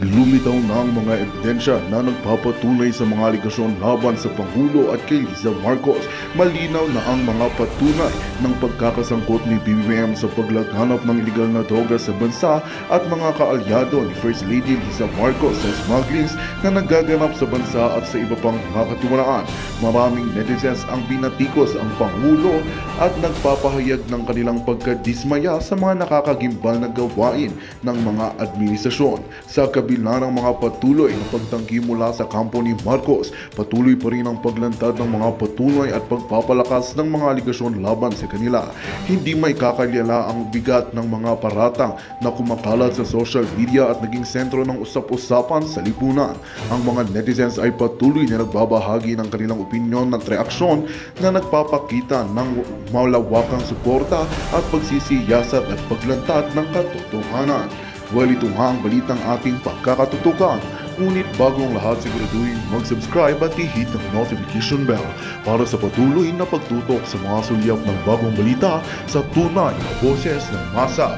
Lumitaw na ang mga ebidensya na nagpapatunay sa mga aligasyon laban sa Pangulo at kay Liza Marcos. Malinaw na ang mga patunay ng pagkakasangkot ni BBM sa paglaganap ng iligal na droga sa bansa at mga kaalyado ni First Lady Liza Marcos sa smugglings na nagaganap sa bansa at sa iba pang mga katiwalaan. Maraming netizens ang binatikos ang Pangulo at nagpapahayag ng kanilang pagkadismaya sa mga nakakagimbal na gawain ng mga administrasyon. Sa kabila ng mga patuloy na pagtanggi mula sa kampo ni Marcos, patuloy pa rin ang paglantad ng mga patunay at pagpapalakas ng mga aligasyon laban sa kanila. Hindi may kakalyala ang bigat ng mga paratang na kumakalat sa social media at naging sentro ng usap-usapan sa lipunan. Ang mga netizens ay patuloy na nagbabahagi ng kanilang opinyon at reaksyon na nagpapakita ng malawakang suporta at pagsisiyasat at paglantad ng katotohanan. Well, ito nga ang balitang ating pagkakatutukan. Ngunit bago ang lahat, siguraduhin mag-subscribe at i-hit ang notification bell para sa patuloy na pagtutok sa mga sulyap ng bagong balita sa tunay na boses ng masa.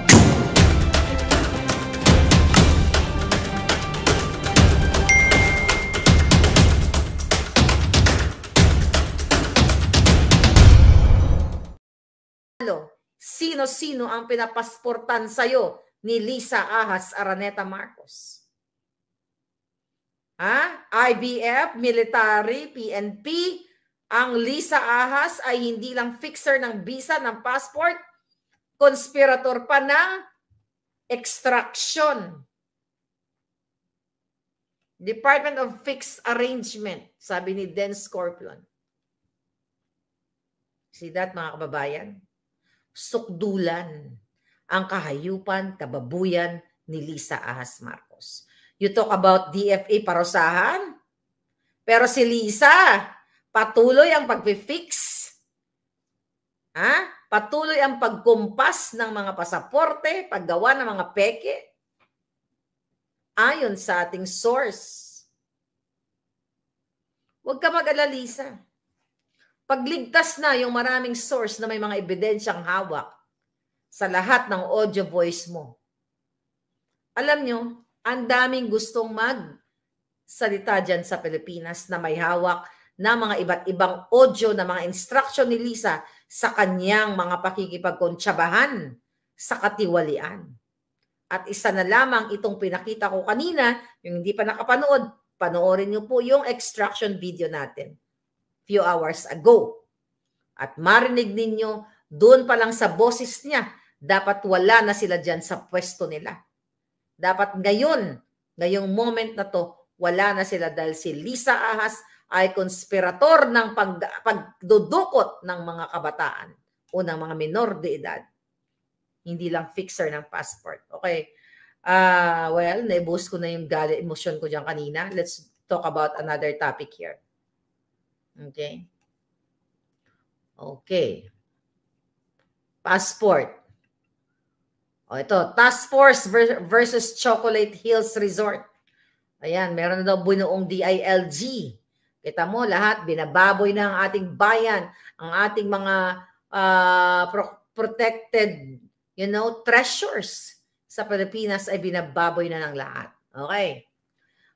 Sino-sino ang pinapasportan sa'yo ni Lisa Ahas Araneta Marcos? IBF, military, PNP, ang Lisa Ahas ay hindi lang fixer ng visa, ng passport, konspirator pa ng extraction. Department of Fixed Arrangement, sabi ni Den Scorpion. See that, mga kababayan? Sukdulan ang kahayupan, kababuyan ni Lisa Ahas Marcos. You talk about DFA parusahan, pero si Lisa, patuloy ang pag-fix. Patuloy ang pagkumpas ng mga pasaporte, paggawa ng mga peke. Ayon sa ating source. Huwag ka mag-alala, Lisa. Pagligtas na yung maraming source na may mga ebidensyang hawak sa lahat ng audio voice mo. Alam nyo, ang daming gustong magsalita dyan sa Pilipinas na may hawak na mga iba't ibang audio na mga instruction ni Lisa sa kanyang mga pakikipagkontsabahan sa katiwalian. At isa na lamang itong pinakita ko kanina, yung hindi pa nakapanood, panoorin nyo po yung extraction video natin few hours ago. At marinig ninyo, doon pa lang sa boses niya, dapat wala na sila dyan sa pwesto nila. Dapat ngayong moment na to, wala na sila dahil si Lisa Ahas ay konspirator ng pagdudukot ng mga kabataan o ng mga minor de edad. Hindi lang fixer ng passport. Okay. Well, naibus ko na yung emosyon ko dyan kanina. Let's talk about another topic here. Okay. Passport. Ito, Task Force versus Chocolate Hills Resort. Ayan, meron na daw bunuong DILG. Kita mo, lahat, binababoy na ang ating bayan, ang ating mga protected, treasures sa Pilipinas ay binababoy na ng lahat. Okay.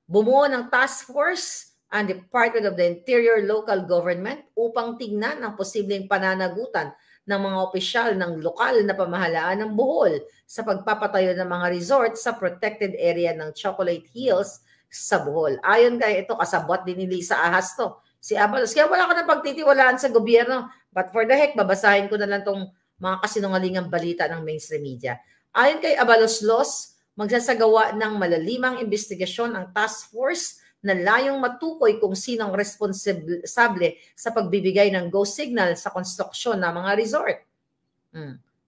Bumuo ng task force ang Department of the Interior Local Government upang tingnan ang posibleng pananagutan ng mga opisyal ng lokal na pamahalaan ng Bohol sa pagpapatayo ng mga resort sa protected area ng Chocolate Hills sa Bohol. Ayon kay ito, kasabot din ni Lisa Ahas to, si Abalos. Kaya wala ko na pagtitiwalaan sa gobyerno. But for the heck, babasahin ko na lang tong mga kasinungalingang balita ng mainstream media. Ayon kay Abalos Los, magsasagawa ng malalimang investigasyon ang task force na layong matukoy kung sinong responsable sa pagbibigay ng go signal sa konstruksyon ng mga resort.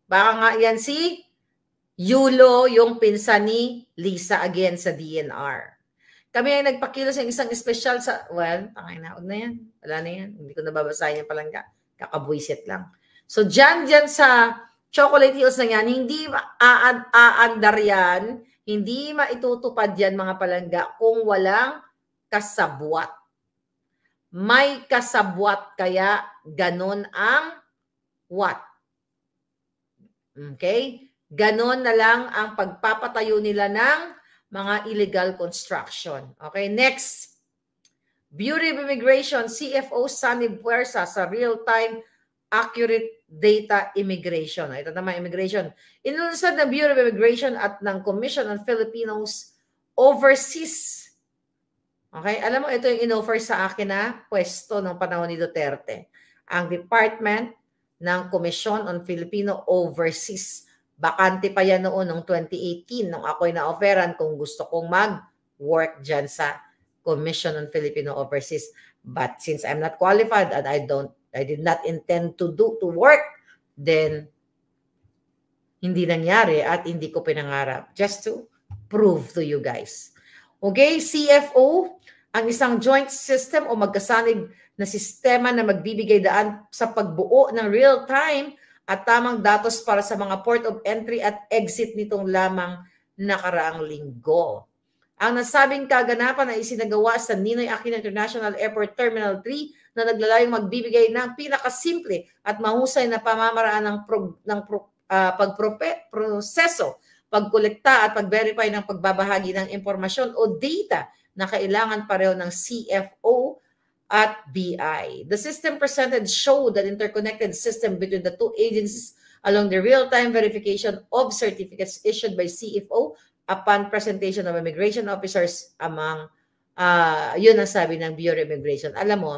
Baka nga yan si Yulo, yung pinsan ni Lisa again sa DNR. Kami ay nagpakilos ng isang espesyal sa, well, huwag na yan. Wala na yan. Hindi ko nababasahin yan palangga. Kakabwisit lang. So, dyan sa Chocolate Hills na yan, hindi aandar yan, hindi maitutupad yan mga palangga kung walang kasabwat. May kasabwat kaya ganon ang what? Okay? Ganon na lang ang pagpapatayo nila ng mga illegal construction. Okay, next. Bureau of Immigration, CFO Sunny Puersa sa real-time accurate data immigration. Ito naman, immigration. Inunsad ng Bureau of Immigration at ng Commission on Filipinos Overseas. Okay, alam mo, ito yung in-offer sa akin na pwesto ng panahon ni Duterte. Ang Department ng Commission on Filipino Overseas. Bakante pa yan noon, noong 2018, nung ako'y na-offeran kung gusto kong mag-work dyan sa Commission on Filipino Overseas. But since I'm not qualified and I did not intend to work, then hindi nangyari at hindi ko pinangarap. Just to prove to you guys. Okay, CFO, ang isang joint system o magkasanig na sistema na magbibigay daan sa pagbuo ng real-time at tamang datos para sa mga port of entry at exit nitong lamang nakaraang linggo. Ang nasabing kaganapan ay isinagawa sa Ninoy Aquino International Airport Terminal 3 na naglalayong magbibigay ng pinakasimple at mahusay na pamamaraan ng pagproseso, pagkolekta at pag-verify ng pagbabahagi ng impormasyon o data na kailangan pareho ng CFO at BI. The system presented showed an interconnected system between the two agencies along the real-time verification of certificates issued by CFO upon presentation of immigration officers among, yun ang sabi ng Bureau of Immigration. Alam mo,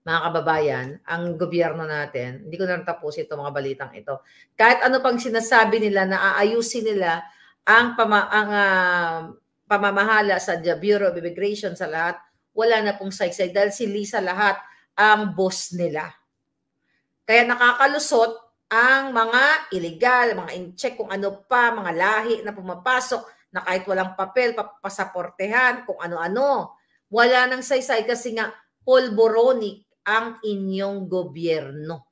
mga kababayan, ang gobyerno natin, hindi ko na tapos ito mga balitang ito. Kahit ano pang sinasabi nila na aayusin nila ang pamamahala sa Bureau of Immigration sa lahat, wala na pong saysay dahil si Lisa lahat ang boss nila. Kaya nakakalusot ang mga illegal, mga in-check kung ano pa, mga lahi na pumapasok na kahit walang papel, pasaportehan, kung ano-ano. Wala nang saysay kasi nga polboronic ang inyong gobyerno.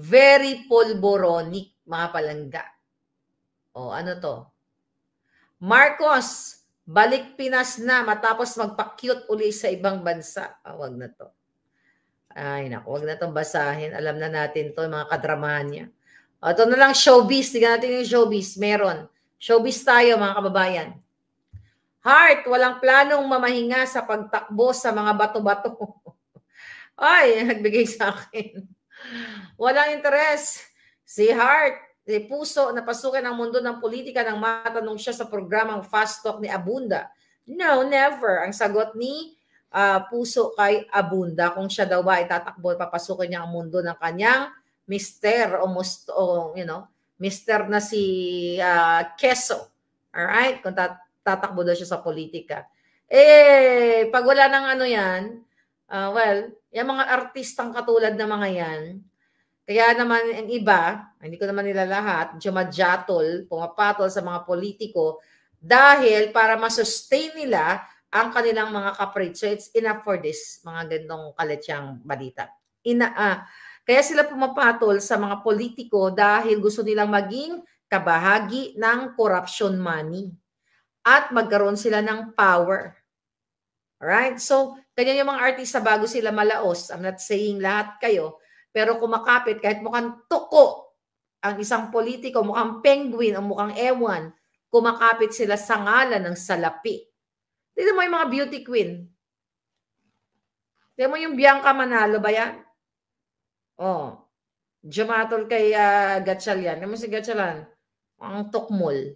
Very polboronic, mga palangga. O, ano to? Marcos, balik Pinas na matapos magpa-cute uli sa ibang bansa. Wag na to. Ay, naku, wag na itong basahin. Alam na natin to, mga kadramahan niya. Ito na lang, showbiz. Tignan natin yung showbiz. Meron. Showbiz tayo, mga kababayan. Heart, walang planong mamahinga sa pagtakbo sa mga bato-bato. Ay, nagbigay sa akin. Walang interes. Si Heart, si Puso, napasukin ang mundo ng politika nang matanong siya sa programang Fast Talk ni Abunda. No, never. Ang sagot ni Puso kay Abunda, kung siya daw ba itatakbo, papasukin niya ang mundo ng kanyang mister o mister na si Quezon. Alright? Kung tatakbo daw siya sa politika. Pag wala ng ano yan, yung mga artistang katulad na mga yan, kaya naman ang iba, hindi ko naman nila lahat, jumadyatol, pumapatol sa mga politiko dahil para masustain nila ang kanilang mga capricho. It's enough for this, mga gandong kaletsang balita. Kaya sila pumapatol sa mga politiko dahil gusto nilang maging kabahagi ng corruption money at magkaroon sila ng power. Alright? So, ganyan yung mga artista bago sila malaos. I'm not saying lahat kayo, pero kumakapit kahit mukhang tuko ang isang politiko, mukhang penguin o mukhang ewan, kumakapit sila sa ngalan ng salapi. Tignan mo yung mga beauty queen. Tignan mo yung Bianca Manalo ba yan? Oh, jumatol kay Gatchalian. Tignan mo si Gatchalian. Ang tukmol.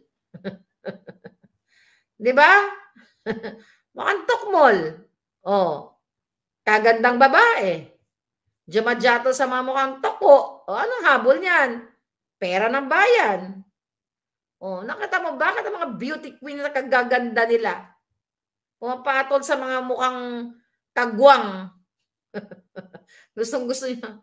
Di ba? Mukhang tukmol. Oh, kagandang babae. Jumadyato sa mga mukhang toko. O, anong habol niyan? Pera ng bayan. O, nakita mo, bakit ang mga beauty queen na kagaganda nila? Pumapatol sa mga mukhang kagwang. Gustong-gusto niya.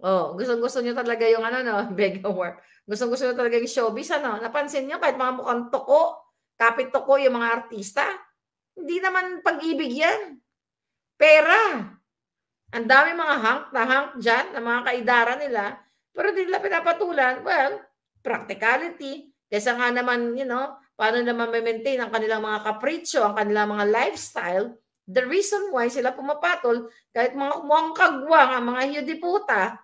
Oh, gustong-gusto niya talaga yung Bega War. Gustong-gusto niya talaga yung showbiz, Napansin niyo, kahit mga mukhang toko, kapit toko yung mga artista, hindi naman pag-ibig yan. Pera. Ang dami mga hank dyan, na mga kaidara nila, pero hindi nila pinapatulan. Well, practicality. Kesa nga naman, paano naman ma-maintain ang kanilang mga kapritsyo, ang kanilang mga lifestyle. The reason why sila pumapatol, kahit mga mukhang kagwang, ang mga hiyodiputa,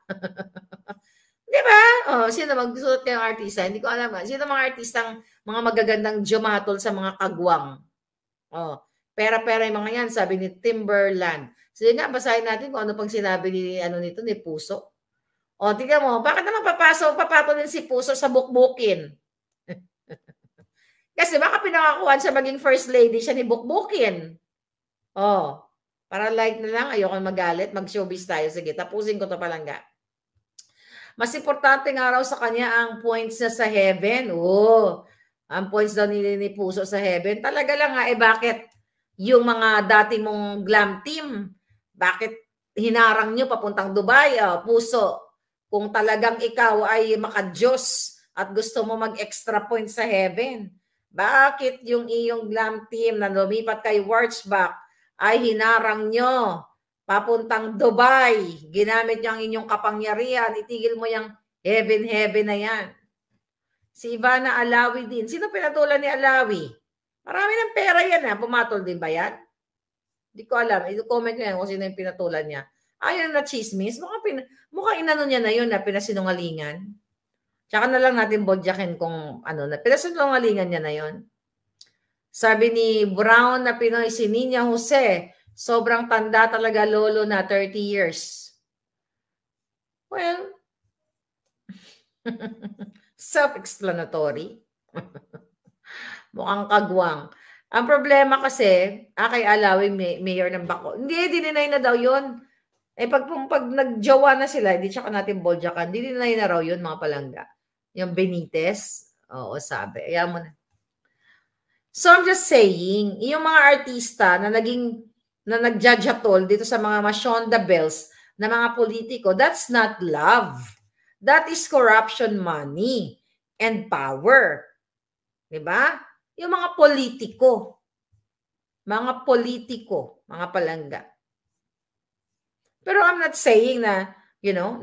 Di ba? Oh, sino magsusulat kayong artista? Hindi ko alam. Sino mga artistang mga magagandang jumatol sa mga kagwang? Oh, pera-pera yung mga yan, sabi ni Timberland. Sige nga, basahin natin kung ano pang sinabi ni, nito, ni Puso. O, tingnan mo, bakit naman papatolin si Puso sa bukbukin? Kasi baka pinakakuhan siya maging first lady siya ni bukbukin. Oh, para like na lang, ayoko magalit, mag-showbiz tayo. Sige, tapusin ko to palangga. Mas importante nga raw sa kanya ang points niya sa heaven. Oh, ang points daw ni Puso sa heaven. Talaga lang nga, bakit yung mga dati mong glam team, bakit hinarang nyo papuntang Dubai? Puso, kung talagang ikaw ay maka-Diyos at gusto mo mag-extra points sa heaven, bakit yung iyong glam team na lumipat kay Wurzbach ay hinarang nyo papuntang Dubai? Ginamit niyo ang inyong kapangyarihan. Itigil mo yung heaven na yan. Si Ivana Alawi din. Sino pinatulan ni Alawi? Marami ng pera yan. Pumatol din ba yan? Hindi ko alam. I-comment nyo yan kung sino yung pinatulan niya. Ayun na chismis. Mukhang inano niya na yun na pinasinungalingan. Tsaka na lang natin bodyakin kung pinasinungalingan niya na yun. Sabi ni Brown na Pinoy, si Nina Jose, sobrang tanda talaga lolo na, 30 years. Well, self-explanatory. Mukhang kagwang. Ang problema kasi, kay Alawi, mayor ng Baco. Hindi, dininay na daw yun. Pag nagjowa na sila, hindi tsaka natin boljakan, dininay na raw yun, mga palangga. Yung Benitez, oo, sabi. Ayan mo na. So, I'm just saying, yung mga artista na nag-judge-atol dito sa mga Mashonda Bells na mga politiko, that's not love. That is corruption money and power. Diba? Yung mga politiko, mga palangga. Pero I'm not saying na,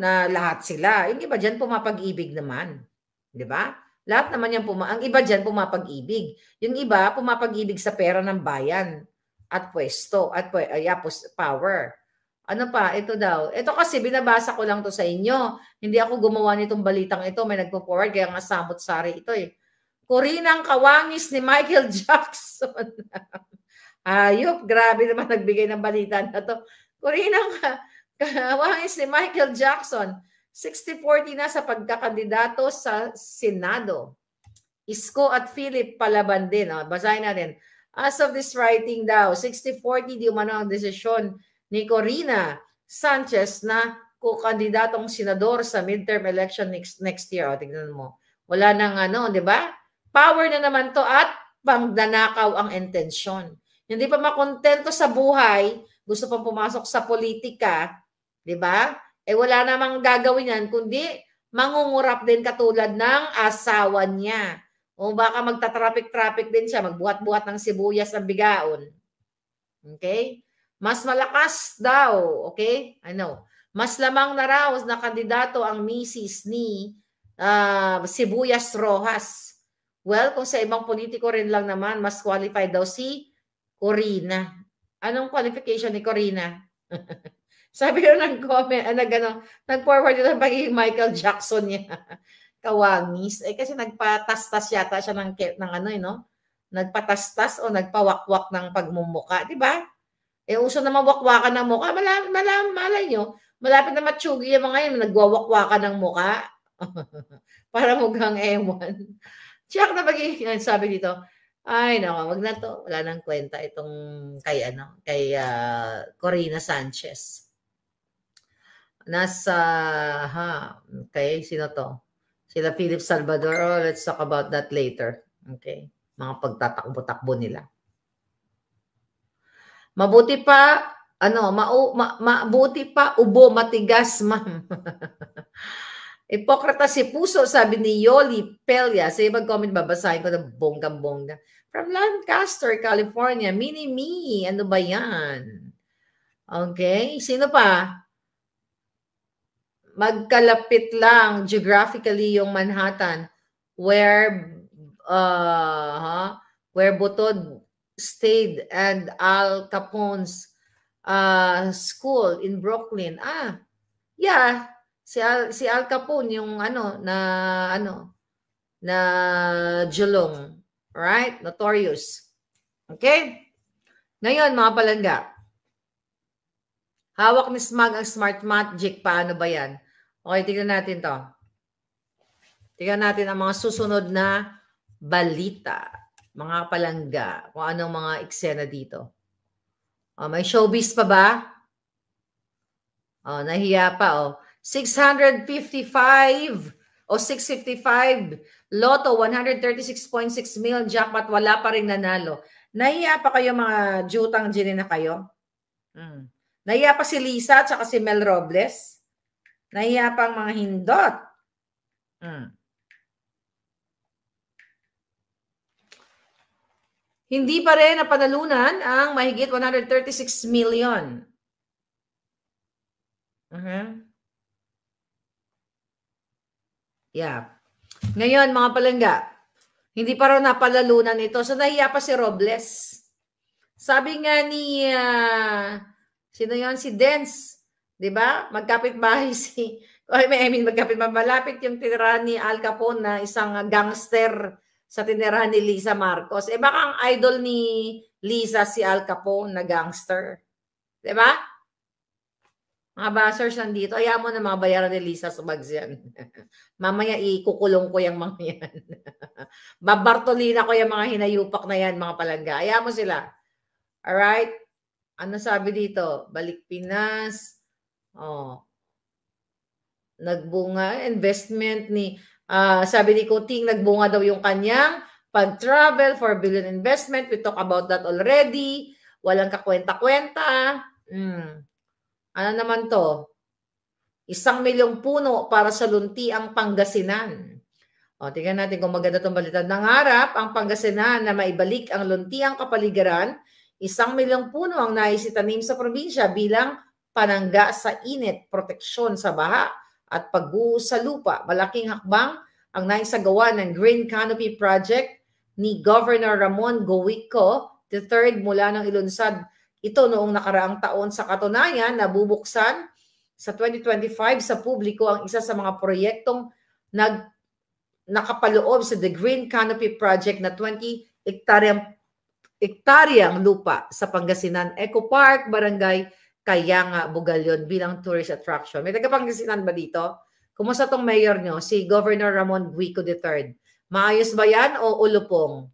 na lahat sila. Yung iba dyan pumapag-ibig naman. Diba? Lahat naman yan, ang iba dyan pumapag-ibig. Yung iba pumapag-ibig sa pera ng bayan at pwesto at power. Ano pa? Ito daw. Ito kasi binabasa ko lang to sa inyo. Hindi ako gumawa nitong balitang ito. May nagpo-forward kaya nga samot-sari ito eh. Korinang kawangis ni Michael Jackson. Ayop, grabe naman nagbigay ng balita na to. Korinang kawangis ni Michael Jackson. 60-40 na sa pagkakandidato sa Senado. Isko at Philip palaban din. Basahin natin. As of this writing daw, 60-40 di umano ang desisyon ni Corina Sanchez na kukandidatong senador sa midterm election next year. Tignan mo. Wala nang di ba? Power na naman to at pangdanakaw ang intensyon. Hindi pa makontento sa buhay, gusto pang pumasok sa politika, di ba? Wala namang gagawin yan, kundi mangungurap din katulad ng asawa niya. O baka magta-traffic din siya, magbuhat-buhat ng sibuyas ng bigaon. Okay? Mas malakas daw, okay? Mas lamang na raw na kandidato ang misis ni Sibuyas Rojas. Well, kung sa ibang politiko rin lang naman, mas qualified daw si Corina. Anong qualification ni Corina? Sabi ko ng comment, nag-forward ito ng pagiging Michael Jackson niya. Kawangis. Kasi nagpatastas yata siya ng nagpatastas o nagpawakwak ng pagmumuka. Diba? Uso na mawakwakan ng muka. Malay nyo, malapit na matsugi yung mga yun, nagwawakwakan ng muka. Para mukhang ewan. Siyak na pagiging, sabi dito, ay nako, wag na to. Wala nang kwenta itong kay Corina Sanchez. Okay, sino to? Sila Philip Salvador. Let's talk about that later. Okay, mga pagtatakbo-takbo nila. Mabuti pa, mabuti pa, ubo matigas, ma'am. Ipokrata si Puso, sabi ni Yoli Pelia. Sa ibang comment, babasahin ko na bonggang-bongga. From Lancaster, California. Mini-me. Ano ba yan? Okay. Sino pa? Magkalapit lang geographically yung Manhattan where Butod stayed and Al Capone's school in Brooklyn. Yeah. Si Al Capone yung na Julong, right? Notorious. Okay? Ngayon, mga palangga, hawak ni Smug ang Smart Magic. Paano ba yan? Okay, tingnan natin to. Tingnan natin ang mga susunod na balita. Mga palangga. Kung anong mga eksena dito. May showbiz pa ba? Nahiya pa. 655 o 655 Lotto, 136.6 million jackpot, wala pa rin nanalo. Nahiya pa kayo mga jutang gini na kayo? Nahiya pa si Lisa at si Mel Robles? Nahiya pa ang mga hindot? Hindi pa rin napanalunan ang mahigit 136 million. Yeah. Ngayon, mga palangga, hindi pa raw napalalunan ito. So, nahiya pa si Robles. Sabi nga ni, sino yun? Si Dance. Diba? Magkapit-bahay malapit yung tinirahan ni Al Capone na isang gangster sa tinirahan ni Lisa Marcos. Baka ang idol ni Lisa si Al Capone na gangster. Diba? Mga bashers nandito, ayaw mo na mga bayaran ni Lisa sa bags yan. Mamaya ikukulong ko yung mga yan. Babartolina ko yung mga hinayupak na yan, mga palangga. Ayaw mo sila. Alright? Ano sabi dito? Balik Pinas. Nagbunga. Investment ni, sabi ni Kuting, nagbunga daw yung kanyang pag-travel for billion investment. We talk about that already. Walang kakwenta-kwenta. Ano naman to? 1 milyong puno para sa Luntiang Pangasinan. Tingnan natin kung maganda itong balita. Nangarap ang Pangasinan na maibalik ang Luntiang kapaligiran. 1 milyong puno ang naisitanim sa probinsya bilang panangga sa init, proteksyon sa baha at pagguho sa lupa. Malaking hakbang ang naisagawa ng Green Canopy Project ni Governor Ramon Gowico III mula ng ilunsad ito noong nakaraang taon. Sa katunayan, nabubuksan sa 2025 sa publiko ang isa sa mga proyektong nakapaloob sa The Green Canopy Project na 20 hektaryang lupa sa Pangasinan Eco Park, Barangay Kayanga, Bugalyon bilang tourist attraction. May taga-Pangasinan ba dito? Kumusta tong mayor nyo? Si Governor Ramon Guico III. Maayos ba yan o ulupong?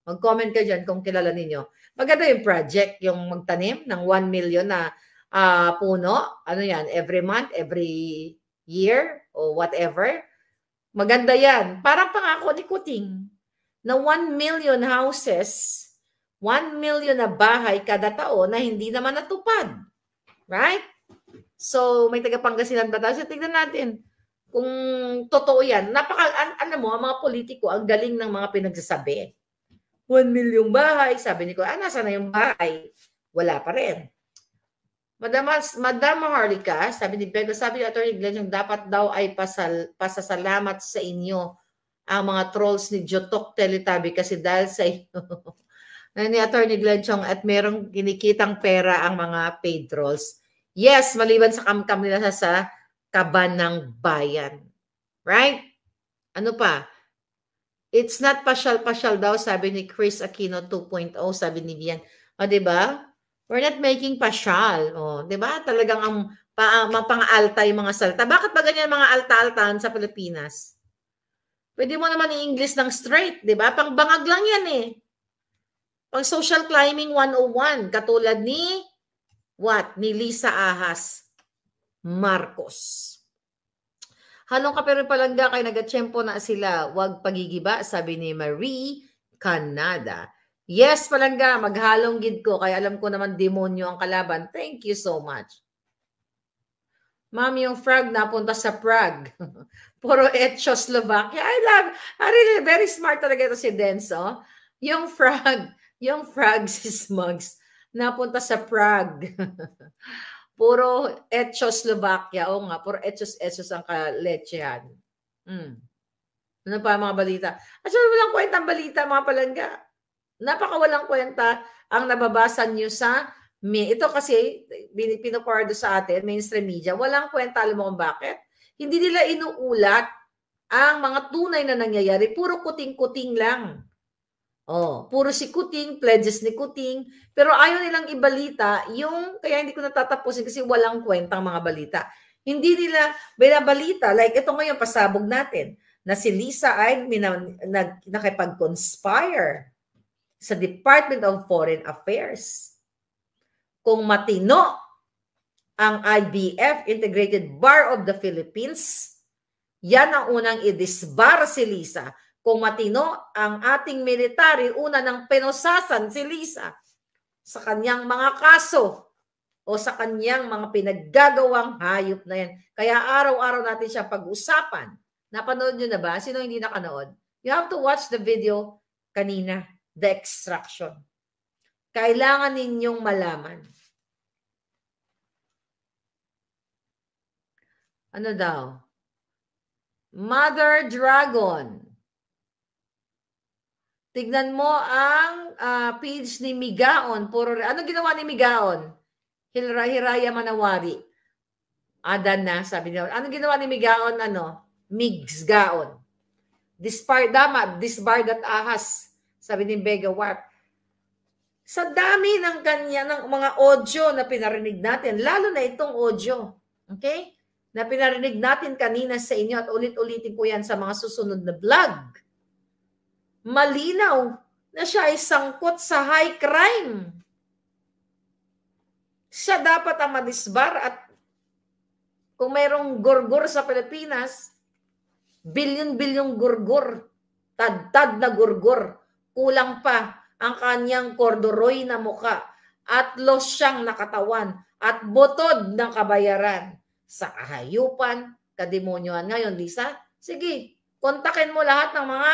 Mag-comment ka dyan kung kilala ninyo. Maganda yung project, yung magtanim ng 1 million na puno. Ano yan? Every month, every year, o whatever. Maganda yan. Parang pangako ni Kuting na 1 million houses, 1 million na bahay kada taon na hindi naman natupad. Right? So, may taga-Pangasinan ba tayo? So, tignan natin kung totoo yan. Ano mo, ang mga politiko, ang galing ng mga pinagsasabi. 1 million bahay. Sabi ni ko, nasa na yung bahay? Wala pa rin. Madam Maharlika, sabi ni Pego, sabi ni Atty. Glenn, yung dapat daw ay pasasalamat sa inyo ang mga trolls ni Jotok Teletabi kasi dahil sa inyo ni Atty. Glenn Chong at merong kinikitang pera ang mga paid trolls. Yes, maliban sa kamkam nila sa kaban ng bayan. Right? Ano pa? It's not pasyal-pasyal daw, sabi ni Chris Aquino 2.0, sabi ni Vian. Diba? We're not making pasyal. Diba? Talagang ang pang-alta yung mga salta. Bakit ba ganyan mga alta-altahan sa Pilipinas? Pwede mo naman i-English ng straight, diba? Pang-bangag lang yan eh. Pang social climbing 101, katulad ni ni Lisa Ahas Marcos. Halong ka pero palangga kay nagatsyempo na sila. Huwag pagigiba, sabi ni Marie Canada. Yes, palangga, maghalong gid ko. Kaya alam ko naman demonyo ang kalaban. Thank you so much. Ma'am, yung frog napunta sa Prague. Puro Czechoslovakia. Really, very smart talaga ito si Denso. Yung frog si Smugs, napunta sa Prague. Puro Czechoslovakia. O nga, puro Etchos ang kaletsehan. Ano pa mga balita? Actually, walang kwenta ang balita, mga palangga. Napakawalang kwenta ang nababasa nyo sa ito kasi pinopardo sa atin, mainstream media. Walang kwenta, alam mo kung bakit? Hindi nila inuulat ang mga tunay na nangyayari. Puro kuting-kuting lang. Oh, puro si Kuting, pledges ni Kuting, pero ayaw nilang ibalita yung, kaya hindi ko natatapusin kasi walang kwentang mga balita. Hindi nila binabalita, like ito ngayon, pasabog natin, na si Lisa ay nakipag-conspire sa Department of Foreign Affairs. Kung matino ang IBF, Integrated Bar of the Philippines, yan ang unang i-disbar si Lisa. Kung matino ang ating military, una ng penosasan si Lisa sa kanyang mga kaso o sa kanyang mga pinaggagawang hayop na yan. Kaya araw-araw natin siya pag-usapan. Napanood nyo na ba? Sino hindi nakanood? You have to watch the video kanina, The Extraction. Kailangan ninyong malaman. Ano daw? Mother Dragon. Tignan mo ang page ni Migaon. Ano ginawa ni Migaon? Hiraya Manawari. Adan na, sabi niya. Ano ginawa ni Migaon? Migsgaon. Disbar that ahas. Sabi ni Vega Warp. Sa dami ng kanya, ng mga audio na pinarinig natin, lalo na itong audio. Okay? Na pinarinig natin kanina sa inyo at ulit-ulitin ko yan sa mga susunod na vlog. Malinaw na siya ay sangkot sa high crime. Siya dapat ang madisbar at kung mayroong gurgur sa Pilipinas, bilyon-bilyong gurgur, tad-tad na gurgur, kulang pa ang kanyang corduroy na muka at losyang nakatawan at butod ng kabayaran sa kahayupan, kademonyohan. Ngayon, Lisa, sige, kontakin mo lahat ng mga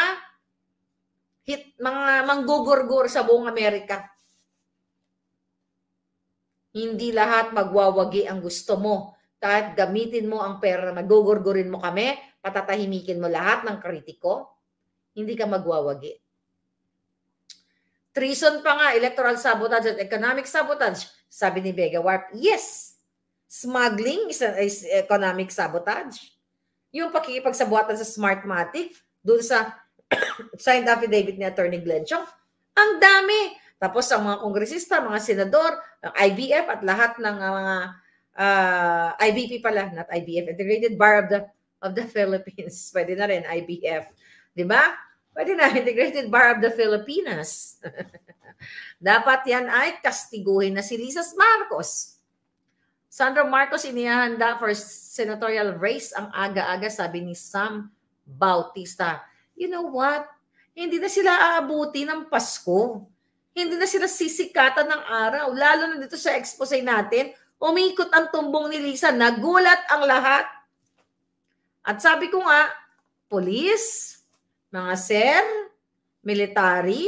manggugurgur sa buong Amerika. Hindi lahat magwawagi ang gusto mo. Kahit gamitin mo ang pera, magugurgurin mo kami, patatahimikin mo lahat ng kritiko, hindi ka magwawagi. Treason pa nga, electoral sabotage at economic sabotage, sabi ni Vega Warp. Yes, smuggling is economic sabotage. Yung pakikipagsabuatan sa Smartmatic, dun sa signed affidavit ni Attorney Glenn Chong, ang dami. Tapos ang mga kongresista, mga senador, IBF at lahat ng mga IBP pala, not IBF, Integrated Bar of the Philippines. Pwede na rin, IBF. Di ba? Pwede na, Integrated Bar of the Filipinas. Dapat yan ay kastiguhin na si Lisa Marcos. Sandro Marcos inihanda for senatorial race ang aga-aga, sabi ni Sam Bautista. You know what? Hindi na sila aabuti ng Pasko. Hindi na sila sisikatan ng araw. Lalo na dito sa expose natin, umikot ang tumbong ni Lisa. Nagulat ang lahat. At sabi ko nga, police, mga sir, military,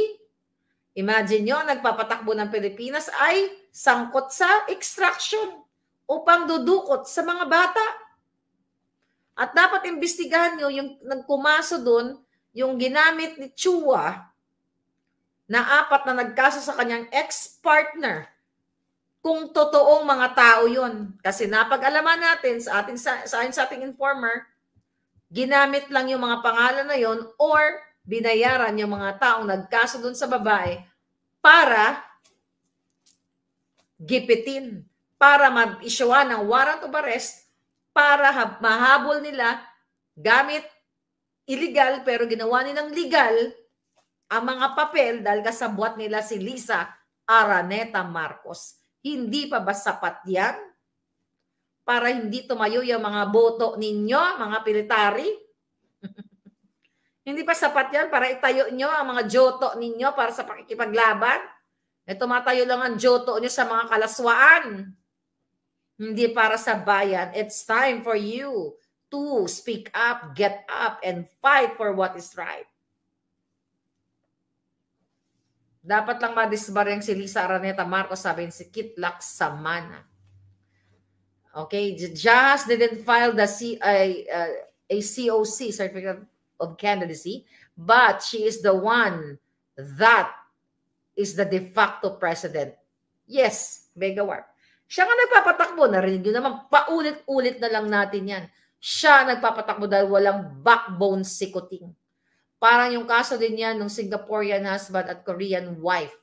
imagine nyo, nagpapatakbo ng Pilipinas ay sangkot sa extraction upang dudukot sa mga bata. At dapat imbestigahan nyo yung nagkumaso doon, yung ginamit ni Chua na 4 na nagkaso sa kanyang ex-partner, kung totoong mga tao yun. Kasi napag-alaman natin sa ating informer, ginamit lang yung mga pangalan na yon or binayaran yung mga taong nagkaso dun sa babae para gipitin, para mag-issuean ng warrant of arrest, para mahabol nila gamit illegal pero ginawa nilang legal ang mga papel dahil kasabwat nila si Lisa Araneta Marcos. Hindi pa ba sapat yan para hindi tumayo yung mga boto ninyo, mga military? Hindi pa sapat yan para itayo nyo ang mga joto ninyo para sa pakikipaglaban? Tumatayo lang ang joto nyo sa mga kalaswaan. Hindi para sa bayan. It's time for you to speak up, get up, and fight for what is right. Dapat lang madisbar yung si Lisa Araneta Marcos, sabi si Kitlak Samana. Okay, Jahas didn't file a COC, Certificate of Candidacy, but she is the one that is the de facto president. Yes, Vega Warp. Siya nga nagpapatakbo, narinig nyo naman, paulit-ulit na lang natin yan. Siya nagpapatakbo dahil walang backbone si Kuting. Parang yung kaso din yan ng Singaporean husband at Korean wife.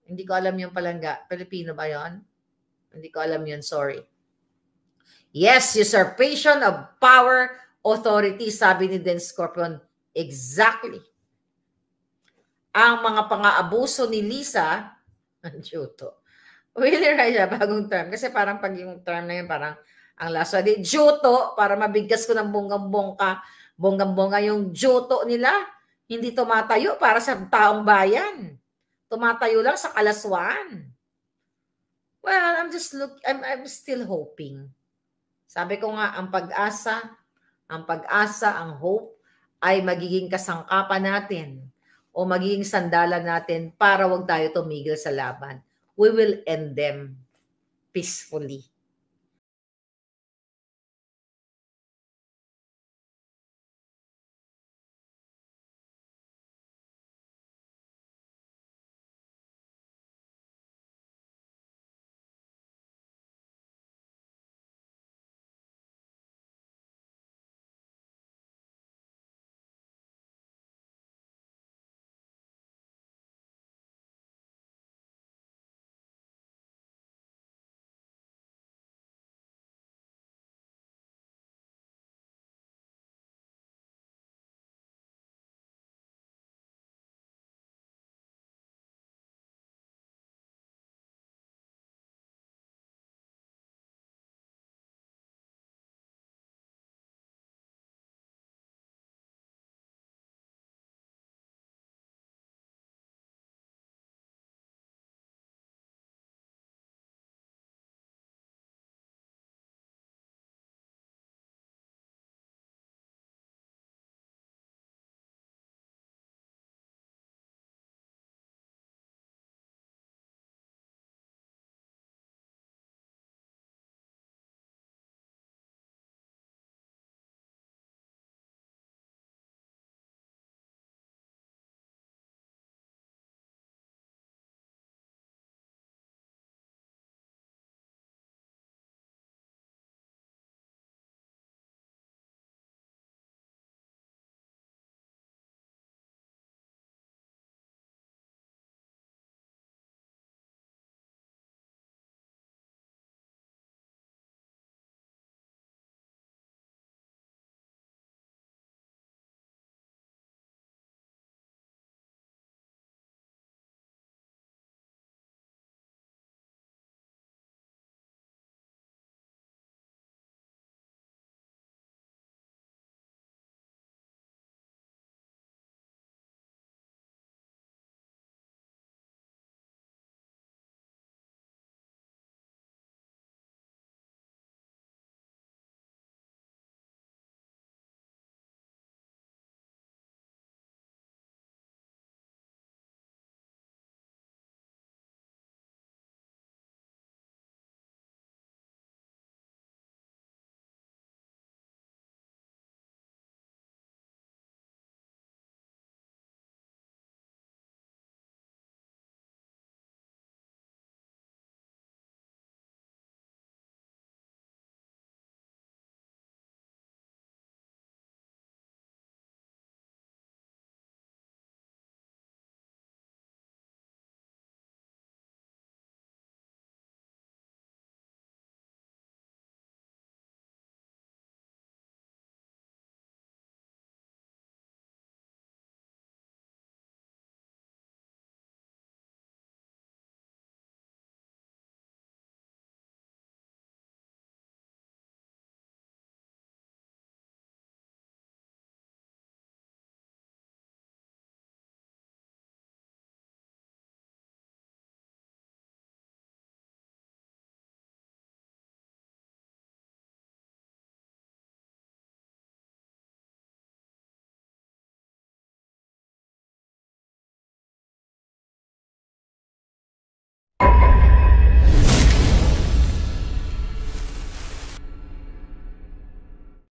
Hindi ko alam yung palangga. Pilipino ba yon? Hindi ko alam yun, sorry. Yes, usurpation of power, authority, sabi ni Den Scorpion. Exactly. Ang mga pang-aabuso ni Lisa, Juto. Really right siya, bagong term. Kasi parang pag yung term na yun, parang ang lasa di Juto, para mabigkas ko ng bonggang-bongga yung Juto nila. Hindi tumatayo para sa taong bayan. Tumatayo lang sa kalaswaan. Well, I'm still hoping. Sabi ko nga, ang pag-asa, ang hope, ay magiging kasangkapan natin o magiging sandalan natin para wag tayo tumigil sa laban. We will end them peacefully.